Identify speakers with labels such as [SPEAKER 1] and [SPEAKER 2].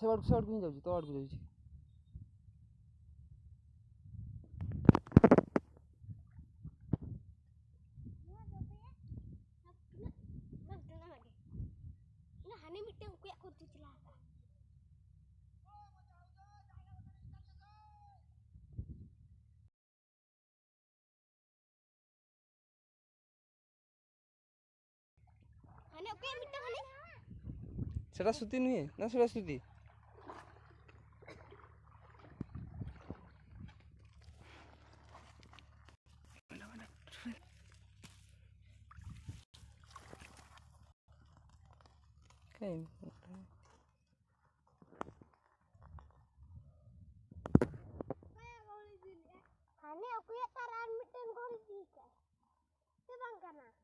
[SPEAKER 1] से आड़ को जाउची तो आड़ को जाउची
[SPEAKER 2] हाने मिट्टे कुया करती चला हाने कुया मिट्टे हाने
[SPEAKER 1] सेटा सुती नुहे ना सेटा सुती kain
[SPEAKER 2] हाने कुया तारान मिट्टे गोल दी के ते बंग करना